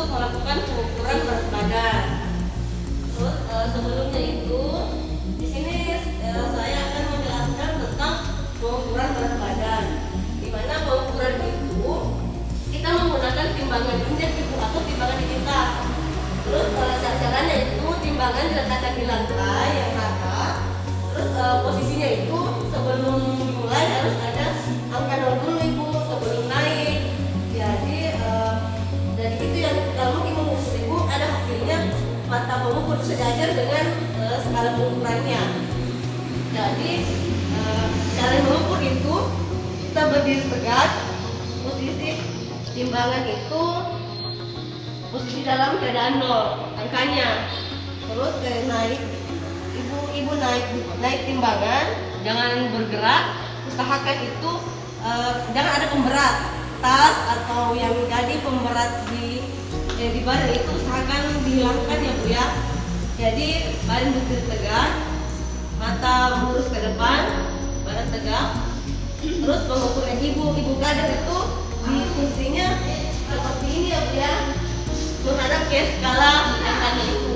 untuk melakukan pengukuran berat badan. Terus sebelumnya itu di sini saya akan menjelaskan tentang pengukuran berat badan. Di mana pengukuran itu kita menggunakan timbangan indeks ibu atau timbangan digital. Terus caranya itu timbangan diletakkan di lantai yang rata. Terus posisinya itu sebelum dimulai harus ada angka 0 dulu ibu sebelum naik. Jadi dari itu yang kalau ibu mengukur ibu ada hasilnya mata pengukur sejajar dengan skala pengukurannya. Jadi cara mengukur itu kita berdiri tegak, posisi timbangan itu posisi dalam keadaan 0 angkanya. Terus naik ibu naik timbangan, jangan bergerak, usahakan itu jangan ada pemberat tas atau yang jadi pemberat di badan itu usahakan dihilangkan ya bu ya. Jadi badan berdiri tegak, mata lurus ke depan, badan tegak. Terus pengukuran ibu kadar itu di fungsinya seperti ini ya bu ya, menghadap ke skala angkanya itu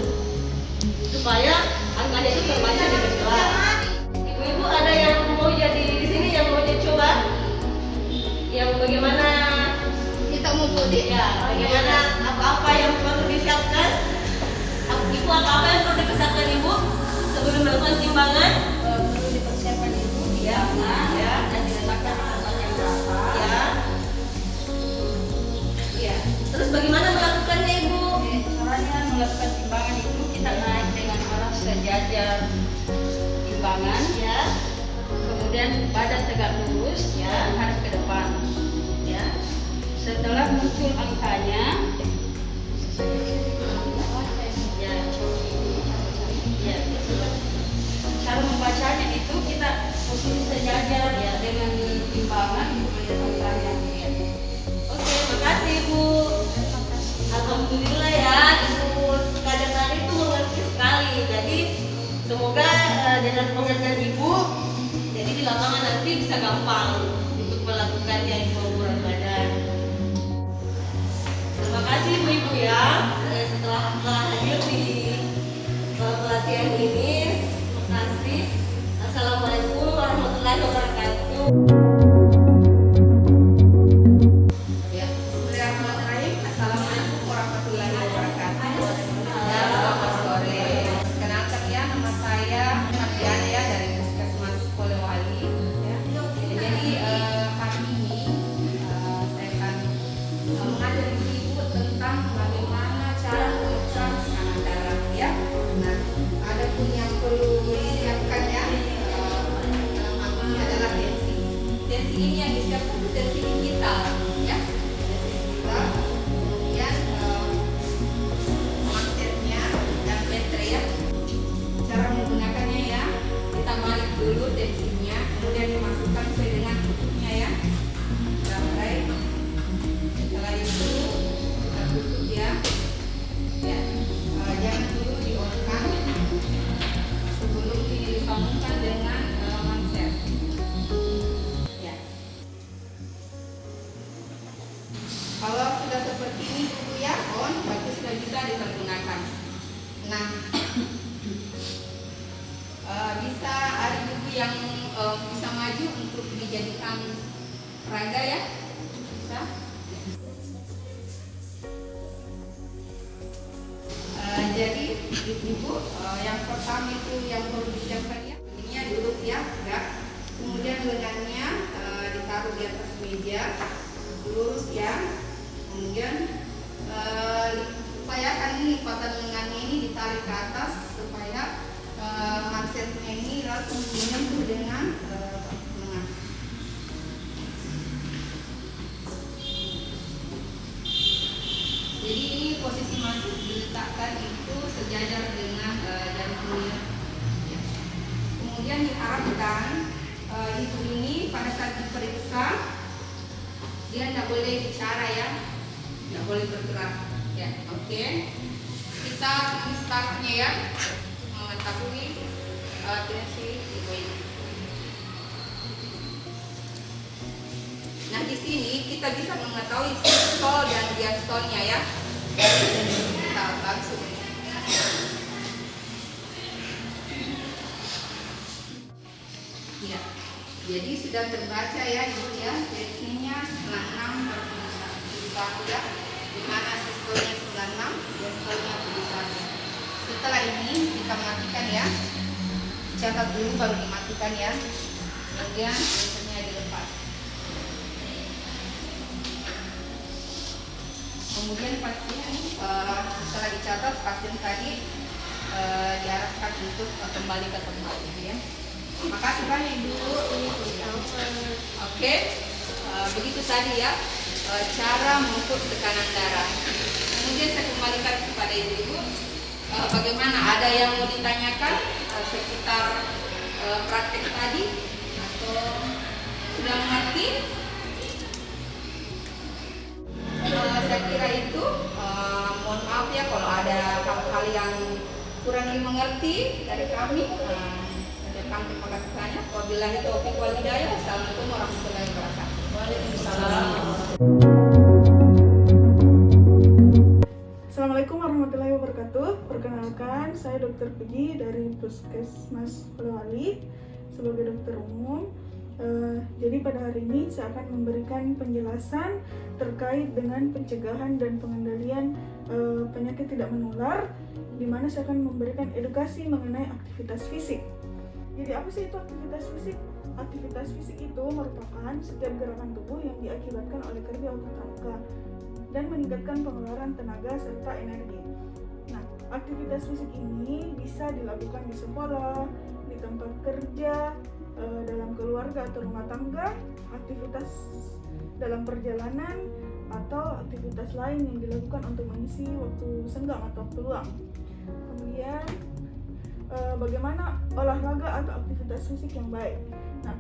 supaya angkanya itu terbaca dengan jelas. Ibu-ibu ada yang mau jadi di sini yang mau coba yang bagaimana Kita mau budi ya, bagaimana apa-apa yang perlu disiapkan, ibu apa-apa yang perlu dipersiapkan ibu sebelum melakukan timbangan? perlu dipersiapkan ibu timbangan Ya. dan diletakkan di tempat yang berapa. Ya. Ya. Terus bagaimana melakukannya ibu? Caranya melakukan timbangan itu kita naik dengan arah sejajar timbangan, Ya. kemudian badan tegak lurus, Ya. menghadap ke depan. Ya. Setelah muncul angkanya, Ya. Ya. cara membacanya itu kita posisi sejajar ya dengan timbangan melihat angkanya. Oke, makasih ibu. Alhamdulillah ya, ibu kadang tadi itu mengerti sekali. Jadi semoga dengan pengertian ibu, jadi di lapangan nanti bisa gampang untuk melakukannya ibu pengukuran badan. Terima kasih ibu-ibu ya. Setelah hadir di pelatihan ini, terima kasih. Assalamualaikum warahmatullahi wabarakatuh. Ya, bismillahirrahmanirrahim. Assalamualaikum warahmatullahi wabarakatuh. Ya, selamat sore. Kenalkan ya, nama saya Mardiana ya dari Puskesmas Polewali. Ya. Jadi hari ini saya akan mengajari ibu tentang bagaimana cara mengukur tekanan darah ya. Nah, ada pun yang perlu disiapkan ya. Dalam hal ini adalah tensi. Tensi ini yang disiapkan itu tensi digital ya. Tensi digital. Kemudian magnetnya dan baterai ya. Cara menggunakannya ya, kita balik dulu tensinya, kemudian dimasukkan sesuai dengan kutubnya ya. Baterai. Setelah itu kita tutup ya. Ya, jangan dulu di-on-kan sebelum disambungkan dengan manset. Ya. Kalau sudah seperti ini dulu ya, on, berarti sudah bisa dipergunakan. Nah, bisa ada ibu yang bisa maju untuk dijadikan peraga ya, bisa. Jadi ibu yang pertama itu yang perlu disiapkan ya, ininya duduk ya, enggak. Kemudian lengannya ditaruh di atas meja, lurus ya. Kemudian upayakan ini lipatan lengannya ini ditarik ke atas supaya mansetnya ini langsung menyentuh dengan lengan. Jadi ini posisi manset diletakkan itu sejajar dengan jantungnya. Ya. Kemudian diharapkan ibu ini pada saat diperiksa dia tidak boleh bicara ya, tidak boleh bergerak. Ya, oke. Kita tulis startnya ya, mengetahui tensi ibu ini. Nah di sini kita bisa mengetahui sistol dan diastolnya ya. Kita langsung. Ya, jadi sudah terbaca ya Ibu ya, definisinya 96 per 71 ya, dimana sistolnya 96, diastolnya 71. Setelah ini kita matikan ya, catat dulu baru dimatikan ya, kemudian sensornya dilepas. Kemudian pasien setelah dicatat pasien tadi diarahkan untuk kembali ke tempatnya ya. Makasih banyak Ibu. Oke, begitu tadi ya cara mengukur tekanan darah. Kemudian saya kembalikan kepada Ibu. Bagaimana? Ada yang mau ditanyakan sekitar praktek tadi atau sudah mengerti? Saya kira itu. Mohon maaf ya kalau ada hal-hal yang kurang dimengerti dari kami. Terima kasih banyak. Wabillahi taufiq wal hidayah. Assalamualaikum warahmatullahi wabarakatuh. Waalaikumsalam. Assalamualaikum warahmatullahi wabarakatuh. Perkenalkan, saya Dr. Puji dari Puskesmas Polewali sebagai dokter umum. Jadi pada hari ini saya akan memberikan penjelasan terkait dengan pencegahan dan pengendalian penyakit tidak menular, di mana saya akan memberikan edukasi mengenai aktivitas fisik. Jadi apa sih itu aktivitas fisik? Aktivitas fisik itu merupakan setiap gerakan tubuh yang diakibatkan oleh kerja otot rangka dan meningkatkan pengeluaran tenaga serta energi. Nah, aktivitas fisik ini bisa dilakukan di sekolah, di tempat kerja, dalam keluarga atau rumah tangga, aktivitas dalam perjalanan, atau aktivitas lain yang dilakukan untuk mengisi waktu senggang atau waktu luang. Kemudian bagaimana olahraga atau aktivitas fisik yang baik. Nah,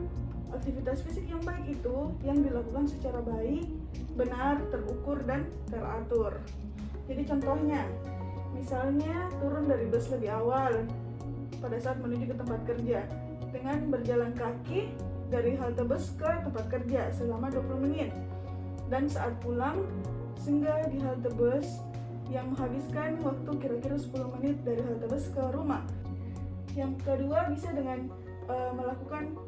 aktivitas fisik yang baik itu yang dilakukan secara baik, benar, terukur, dan teratur. Jadi contohnya, misalnya turun dari bus lebih awal pada saat menuju ke tempat kerja dengan berjalan kaki dari halte bus ke tempat kerja selama 20 menit. Dan saat pulang, singgah di halte bus yang menghabiskan waktu kira-kira 10 menit dari halte bus ke rumah. Yang kedua bisa dengan melakukan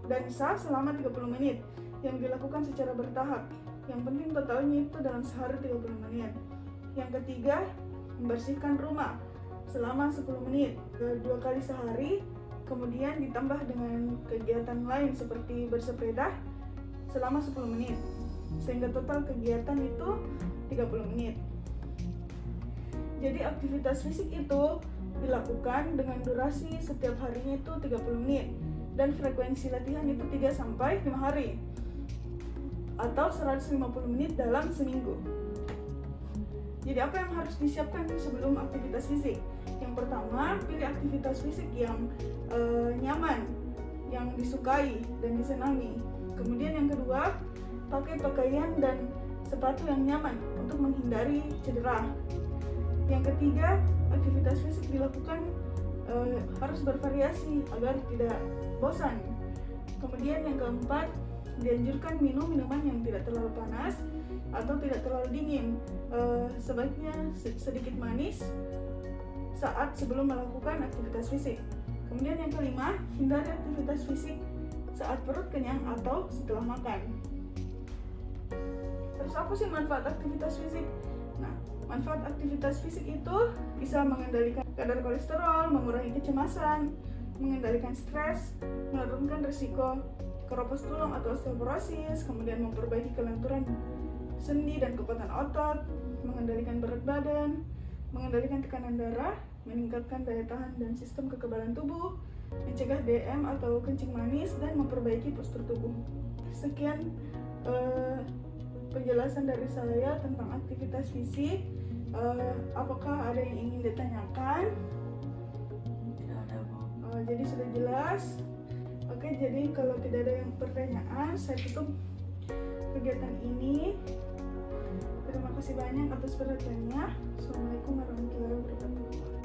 dansa selama 30 menit yang dilakukan secara bertahap. Yang penting totalnya itu dalam sehari 30 menit. Yang ketiga, membersihkan rumah selama 10 menit 2 kali sehari, kemudian ditambah dengan kegiatan lain seperti bersepeda selama 10 menit. Sehingga total kegiatan itu 30 menit. Jadi aktivitas fisik itu dilakukan dengan durasi setiap harinya itu 30 menit dan frekuensi latihan itu 3-5 hari atau 150 menit dalam seminggu. Jadi apa yang harus disiapkan sebelum aktivitas fisik? Yang pertama, pilih aktivitas fisik yang nyaman, yang disukai dan disenangi. Kemudian yang kedua, pakai pakaian dan sepatu yang nyaman untuk menghindari cedera. Yang ketiga, aktivitas fisik dilakukan harus bervariasi agar tidak bosan. Kemudian yang keempat, dianjurkan minum minuman yang tidak terlalu panas atau tidak terlalu dingin. Sebaiknya sedikit manis saat sebelum melakukan aktivitas fisik. Kemudian yang kelima, hindari aktivitas fisik saat perut kenyang atau setelah makan. Terus apa sih manfaat aktivitas fisik? Nah, manfaat aktivitas fisik itu bisa mengendalikan kadar kolesterol, mengurangi kecemasan, mengendalikan stres, menurunkan risiko keropos tulang atau osteoporosis, kemudian memperbaiki kelenturan sendi dan kekuatan otot, mengendalikan berat badan, mengendalikan tekanan darah, meningkatkan daya tahan dan sistem kekebalan tubuh, mencegah DM atau kencing manis, dan memperbaiki postur tubuh. Sekian penjelasan dari saya tentang aktivitas fisik. Apakah ada yang ingin ditanyakan? Tidak ada, Bu. Jadi sudah jelas. Oke, jadi kalau tidak ada yang pertanyaan, saya tutup kegiatan ini. Terima kasih banyak atas perhatiannya. Assalamualaikum warahmatullahi wabarakatuh.